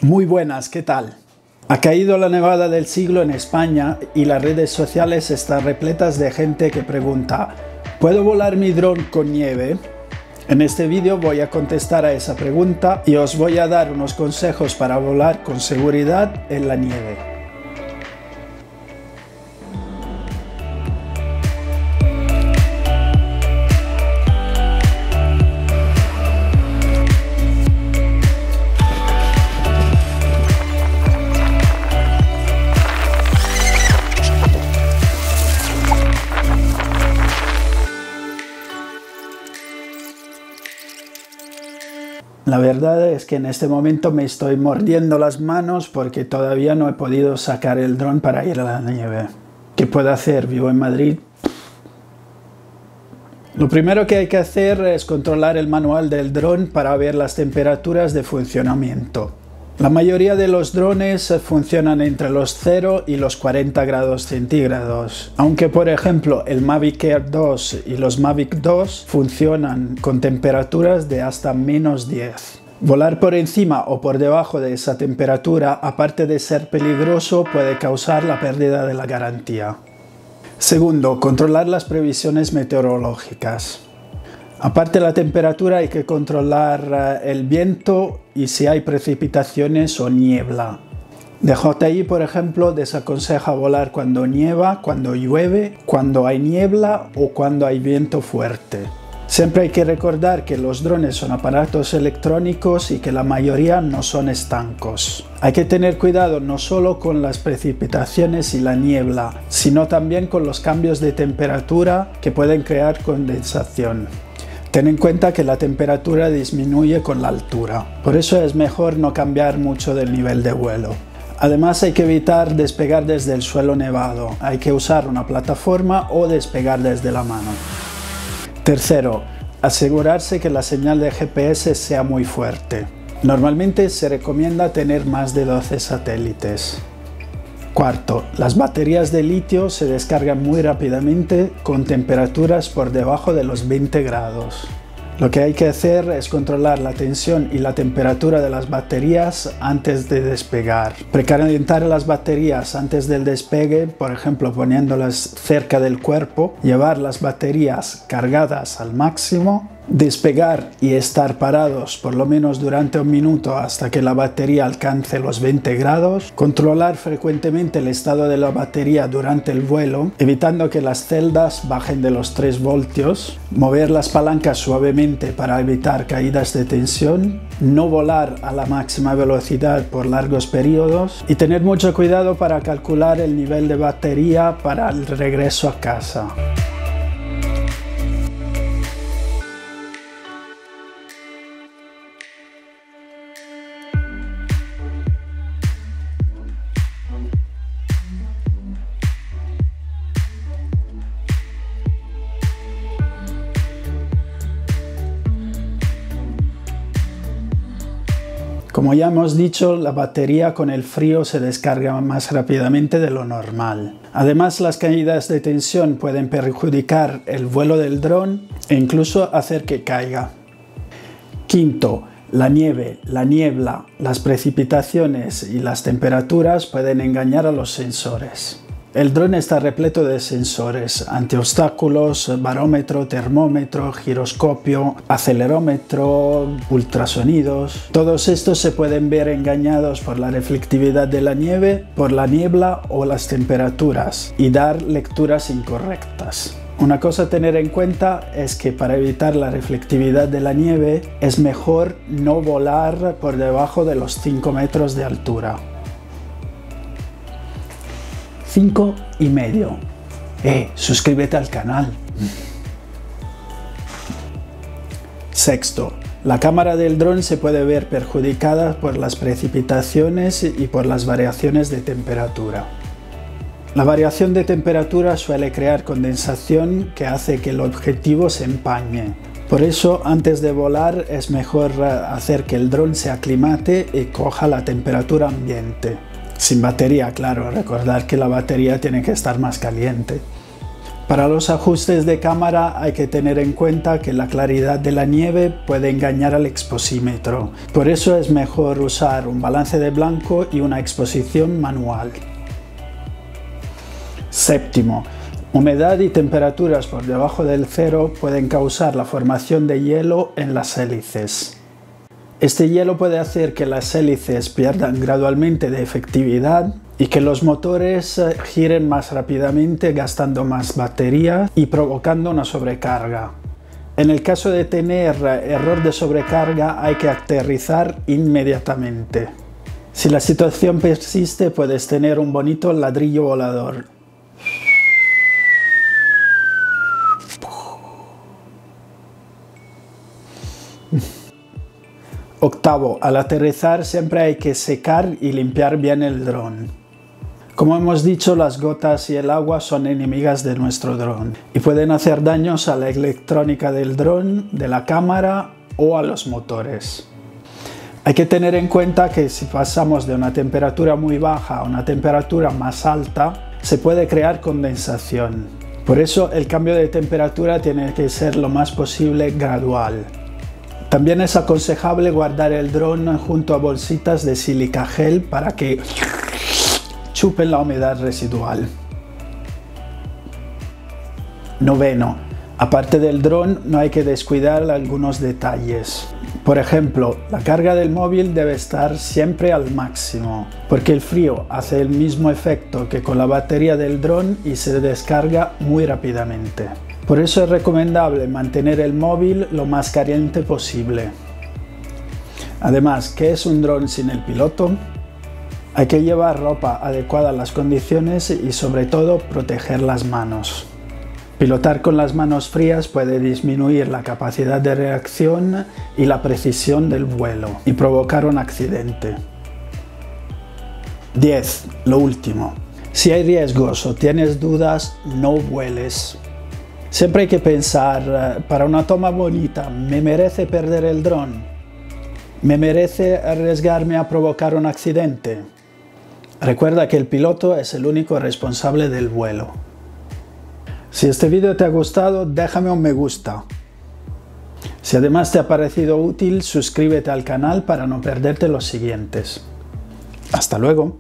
Muy buenas, ¿qué tal? Ha caído la nevada del siglo en España y las redes sociales están repletas de gente que pregunta ¿puedo volar mi dron con nieve? En este vídeo voy a contestar a esa pregunta y os voy a dar unos consejos para volar con seguridad en la nieve. La verdad es que en este momento me estoy mordiendo las manos porque todavía no he podido sacar el dron para ir a la nieve. ¿Qué puedo hacer? Vivo en Madrid. Lo primero que hay que hacer es controlar el manual del dron para ver las temperaturas de funcionamiento. La mayoría de los drones funcionan entre los 0 y los 40 grados centígrados, aunque por ejemplo el Mavic Air 2 y los Mavic 2 funcionan con temperaturas de hasta -10. Volar por encima o por debajo de esa temperatura, aparte de ser peligroso, puede causar la pérdida de la garantía. Segundo, controlar las previsiones meteorológicas. Aparte de la temperatura hay que controlar el viento y si hay precipitaciones o niebla. DJI, por ejemplo, desaconseja volar cuando nieva, cuando llueve, cuando hay niebla o cuando hay viento fuerte. Siempre hay que recordar que los drones son aparatos electrónicos y que la mayoría no son estancos. Hay que tener cuidado no solo con las precipitaciones y la niebla, sino también con los cambios de temperatura que pueden crear condensación. Ten en cuenta que la temperatura disminuye con la altura, por eso es mejor no cambiar mucho del nivel de vuelo. Además hay que evitar despegar desde el suelo nevado, hay que usar una plataforma o despegar desde la mano. Tercero, asegurarse que la señal de GPS sea muy fuerte. Normalmente se recomienda tener más de 12 satélites. Cuarto, las baterías de litio se descargan muy rápidamente con temperaturas por debajo de los 20 grados. Lo que hay que hacer es controlar la tensión y la temperatura de las baterías antes de despegar. Precalentar las baterías antes del despegue, por ejemplo poniéndolas cerca del cuerpo, llevar las baterías cargadas al máximo, despegar y estar parados por lo menos durante un minuto hasta que la batería alcance los 20 grados, controlar frecuentemente el estado de la batería durante el vuelo, evitando que las celdas bajen de los 3 voltios, mover las palancas suavemente para evitar caídas de tensión, no volar a la máxima velocidad por largos periodos y tener mucho cuidado para calcular el nivel de batería para el regreso a casa. Como ya hemos dicho, la batería con el frío se descarga más rápidamente de lo normal. Además, las caídas de tensión pueden perjudicar el vuelo del dron e incluso hacer que caiga. Quinto, la nieve, la niebla, las precipitaciones y las temperaturas pueden engañar a los sensores. El dron está repleto de sensores, antiobstáculos, barómetro, termómetro, giroscopio, acelerómetro, ultrasonidos. Todos estos se pueden ver engañados por la reflectividad de la nieve, por la niebla o las temperaturas y dar lecturas incorrectas. Una cosa a tener en cuenta es que para evitar la reflectividad de la nieve es mejor no volar por debajo de los 5 metros de altura. 5,5. Suscríbete al canal. Sexto, la cámara del dron se puede ver perjudicada por las precipitaciones y por las variaciones de temperatura. La variación de temperatura suele crear condensación que hace que el objetivo se empañe. Por eso, antes de volar es mejor hacer que el dron se aclimate y coja la temperatura ambiente. Sin batería, claro, recordar que la batería tiene que estar más caliente. Para los ajustes de cámara hay que tener en cuenta que la claridad de la nieve puede engañar al exposímetro. Por eso es mejor usar un balance de blanco y una exposición manual. Séptimo, humedad y temperaturas por debajo del cero pueden causar la formación de hielo en las hélices. Este hielo puede hacer que las hélices pierdan gradualmente de efectividad y que los motores giren más rápidamente gastando más batería y provocando una sobrecarga. En el caso de tener error de sobrecarga hay que aterrizar inmediatamente. Si la situación persiste puedes tener un bonito ladrillo volador. Octavo, al aterrizar siempre hay que secar y limpiar bien el dron. Como hemos dicho, las gotas y el agua son enemigas de nuestro dron y pueden hacer daños a la electrónica del dron, de la cámara o a los motores. Hay que tener en cuenta que si pasamos de una temperatura muy baja a una temperatura más alta, se puede crear condensación. Por eso el cambio de temperatura tiene que ser lo más posible gradual. También es aconsejable guardar el dron junto a bolsitas de sílica gel para que chupen la humedad residual. Noveno, aparte del dron no hay que descuidar algunos detalles. Por ejemplo, la carga del móvil debe estar siempre al máximo, porque el frío hace el mismo efecto que con la batería del dron y se descarga muy rápidamente. Por eso es recomendable mantener el móvil lo más caliente posible. Además, ¿qué es un dron sin el piloto? Hay que llevar ropa adecuada a las condiciones y sobre todo proteger las manos. Pilotar con las manos frías puede disminuir la capacidad de reacción y la precisión del vuelo y provocar un accidente. 10. Lo último. Si hay riesgos o tienes dudas, no vueles. Siempre hay que pensar, para una toma bonita, ¿me merece perder el dron? ¿Me merece arriesgarme a provocar un accidente? Recuerda que el piloto es el único responsable del vuelo. Si este vídeo te ha gustado, déjame un me gusta. Si además te ha parecido útil, suscríbete al canal para no perderte los siguientes. Hasta luego.